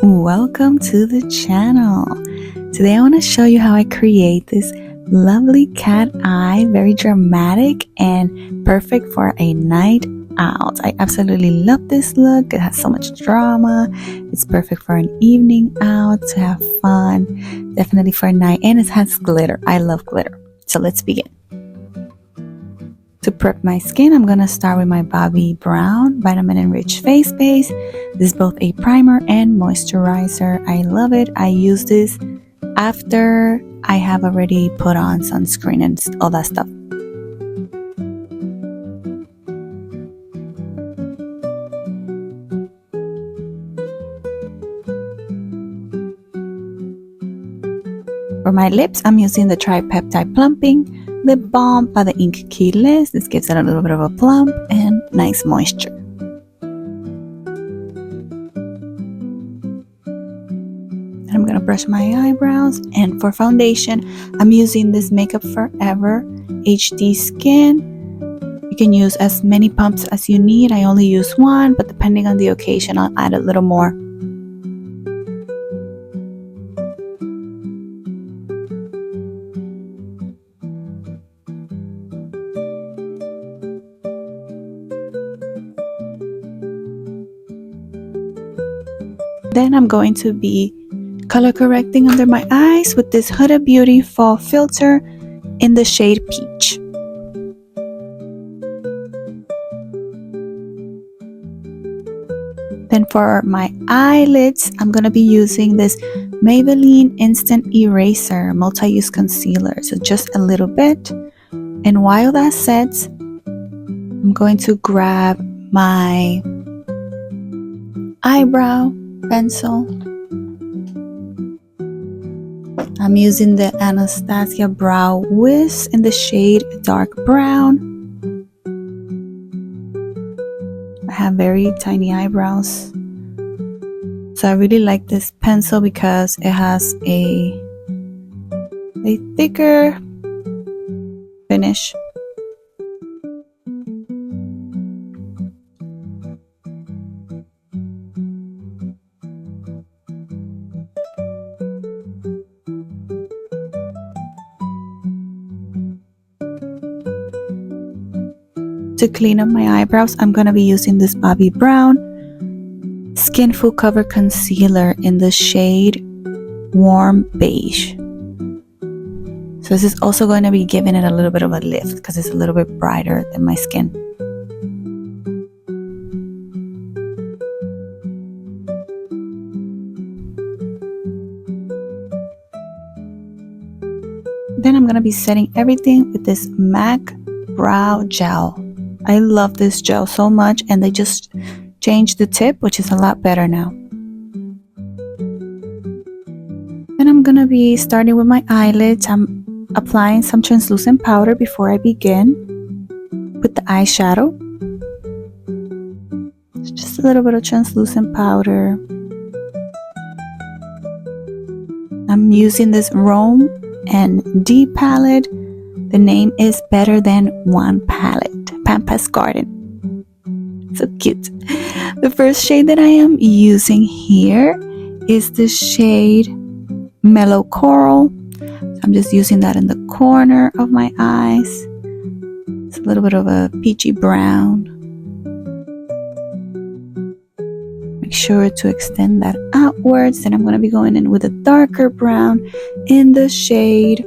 Welcome to the channel. Today I want to show you how I create this lovely cat eye, very dramatic and perfect for a night out. I absolutely love this look. It has so much drama. It's perfect for an evening out to have fun, definitely for a night, and it has glitter. I love glitter. So let's begin. To prep my skin, I'm going to start with my Bobbi Brown Vitamin Enriched Face Base. This is both a primer and moisturizer. I love it. I use this after I have already put on sunscreen and all that stuff. For my lips, I'm using the Tripeptide Plumping Lip Balm by the Ink Keyless. This gives it a little bit of a plump and nice moisture. And I'm going to brush my eyebrows. And for foundation, I'm using this Makeup Forever HD Skin. You can use as many pumps as you need. I only use one, but depending on the occasion, I'll add a little more. Then I'm going to be color correcting under my eyes with this Huda Beauty Fall Filter in the shade Peach. Then for my eyelids, I'm going to be using this Maybelline Instant Eraser Multi-Use Concealer. So just a little bit. And while that sets, I'm going to grab my eyebrow pencil. I'm using the Anastasia Brow Wiz in the shade Dark Brown. I have very tiny eyebrows, so I really like this pencil because it has a thicker finish. To clean up my eyebrows, I'm going to be using this Bobbi Brown Skin Full Cover Concealer in the shade Warm Beige. So this is also going to be giving it a little bit of a lift because it's a little bit brighter than my skin. Then I'm going to be setting everything with this MAC Brow Gel. I love this gel so much, and they just changed the tip, which is a lot better now. Then I'm gonna be starting with my eyelids. I'm applying some translucent powder before I begin with the eyeshadow. It's just a little bit of translucent powder. I'm using this Rome and D palette. The name is Better Than One palette. Pampas Garden. So cute. The first shade that I am using here is the shade Mellow Coral. So I'm just using that in the corner of my eyes. It's a little bit of a peachy brown. Make sure to extend that outwards. Then I'm going to be going in with a darker brown in the shade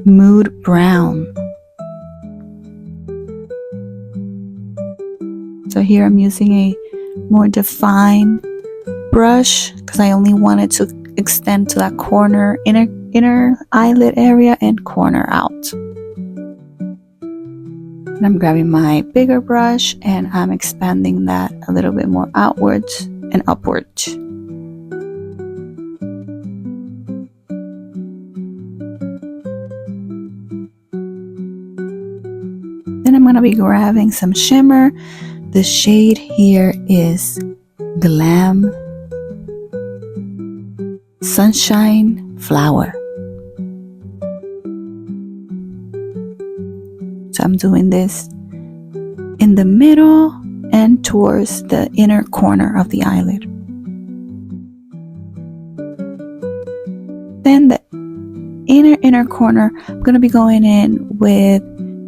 Mood Brown. So here I'm using a more defined brush because I only wanted to extend to that corner, inner eyelid area and corner out. And I'm grabbing my bigger brush and I'm expanding that a little bit more outwards and upwards. Then I'm going to be grabbing some shimmer. The shade here is Glam Sunshine Flower. So I'm doing this in the middle and towards the inner corner of the eyelid. then the inner corner, I'm going to be going in with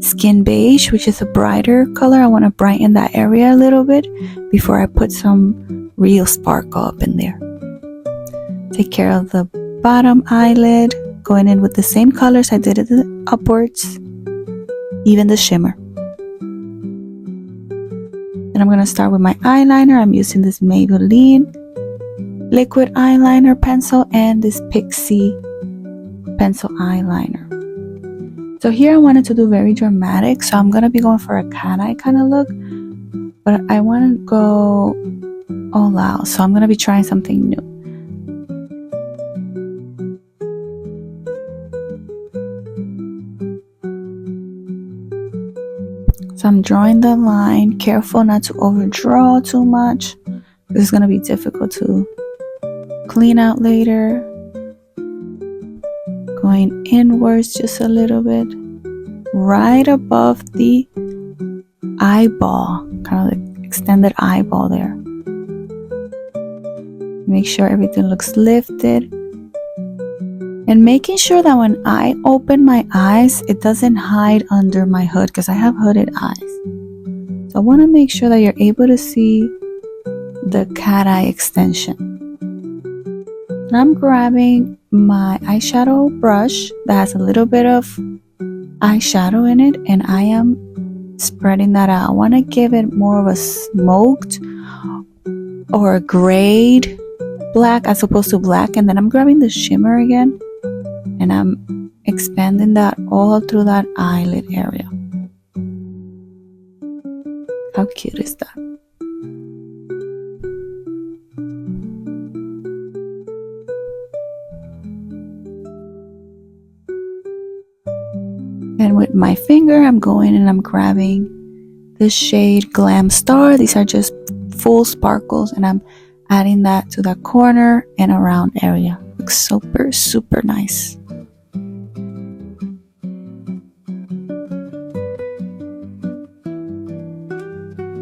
Skin Beige, which is a brighter color. I want to brighten that area a little bit before I put some real sparkle up in there. Take care of the bottom eyelid, going in with the same colors I did it upwards, even the shimmer. Then I'm going to start with my eyeliner. I'm using this Maybelline liquid eyeliner pencil and this Pixie pencil eyeliner. So here I wanted to do very dramatic, so I'm going to be going for a cat eye kind of look, but I want to go all out, so I'm going to be trying something new. So I'm drawing the line, careful not to overdraw too much. This is going to be difficult to clean out later. Going inwards just a little bit, right above the eyeball, kind of the extended eyeball there. Make sure everything looks lifted. And making sure that when I open my eyes, it doesn't hide under my hood because I have hooded eyes. So I want to make sure that you're able to see the cat eye extension. And I'm grabbing my eyeshadow brush that has a little bit of eyeshadow in it, and I am spreading that out. I want to give it more of a smoked or a grayed black as opposed to black. And then I'm grabbing the shimmer again, and I'm expanding that all through that eyelid area. How cute is that? And with my finger, I'm going and I'm grabbing the shade Glam Star. These are just full sparkles, and I'm adding that to the corner and around area. Looks super, super nice.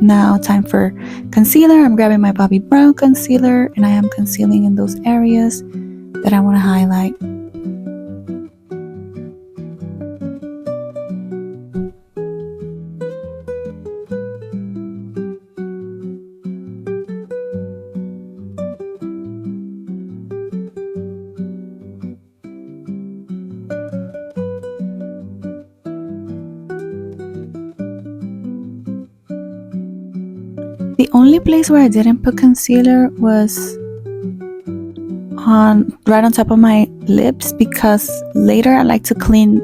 Now time for concealer. I'm grabbing my Bobbi Brown concealer, and I am concealing in those areas that I want to highlight. The only place where I didn't put concealer was right on top of my lips, because later I like to clean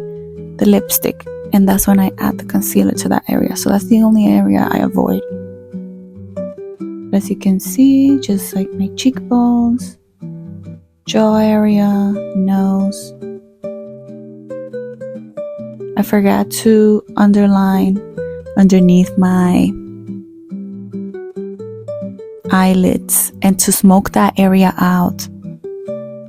the lipstick, and that's when I add the concealer to that area. So that's the only area I avoid. But as you can see, just like my cheekbones, jaw area, nose. I forgot to underline underneath my eyelids and to smoke that area out.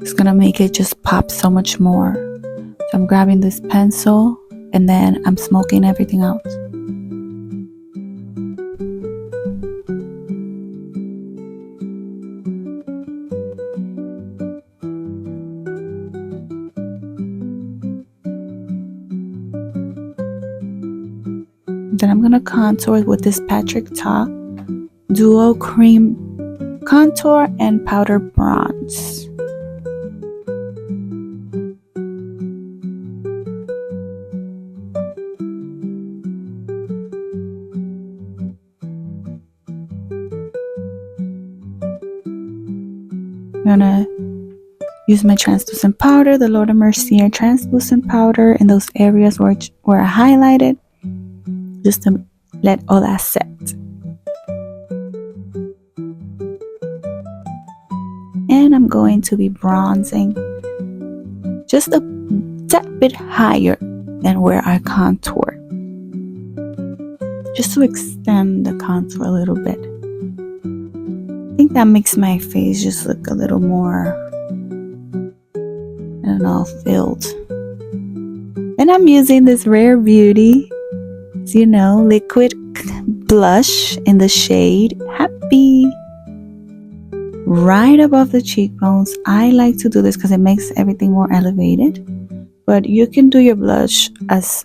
It's gonna make it just pop so much more. So I'm grabbing this pencil and then I'm smoking everything out. Then I'm gonna contour with this Patrick Ta Duo Cream Contour and Powder Bronze. I'm gonna use my translucent powder, the Laura Mercier translucent powder, in those areas where I highlighted, just to let all that set. And I'm going to be bronzing just a tad bit higher than where I contour, just to extend the contour a little bit. I think that makes my face just look a little more, I don't know, filled. And I'm using this Rare Beauty, you know, liquid blush in the shade Happy. right above the cheekbones. I like to do this because it makes everything more elevated, but you can do your blush as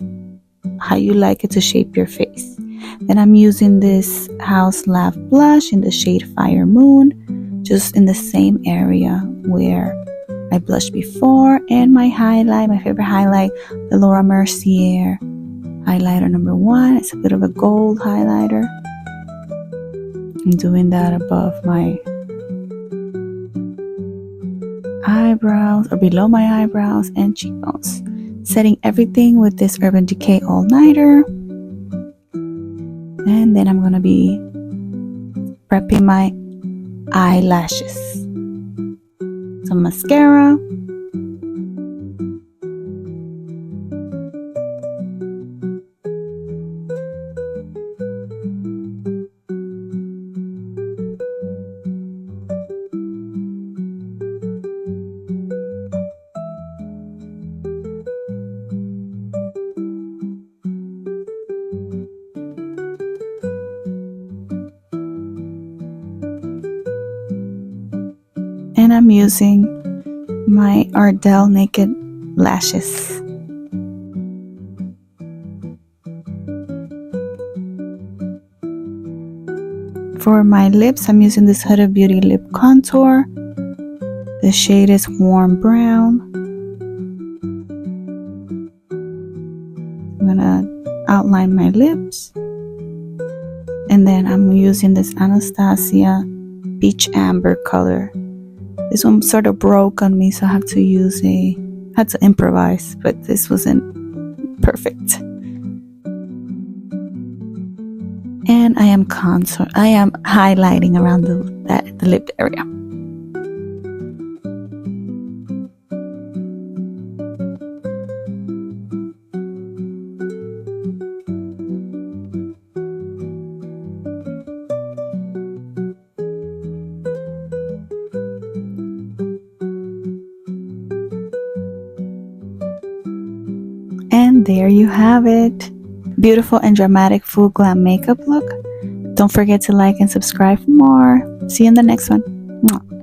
how you like it to shape your face. Then I'm using this House Laugh blush in the shade Fire Moon, just in the same area where I blushed before. And my highlight, my favorite highlight, the Laura Mercier highlighter number 1. It's a bit of a gold highlighter. I'm doing that above my eyebrows, or below my eyebrows and cheekbones. Setting everything with this Urban Decay All Nighter. And then I'm going to be prepping my eyelashes. Some mascara. And I'm using my Ardell Naked Lashes. For my lips, I'm using this Huda Beauty Lip Contour. The shade is Warm Brown. I'm gonna outline my lips. And then I'm using this Anastasia Peach Amber color. This one sort of broke on me, so I had to improvise, but this wasn't perfect. And I am highlighting around the lip area. And there you have it. Beautiful and dramatic full glam makeup look. Don't forget to like and subscribe for more. See you in the next one. Mwah.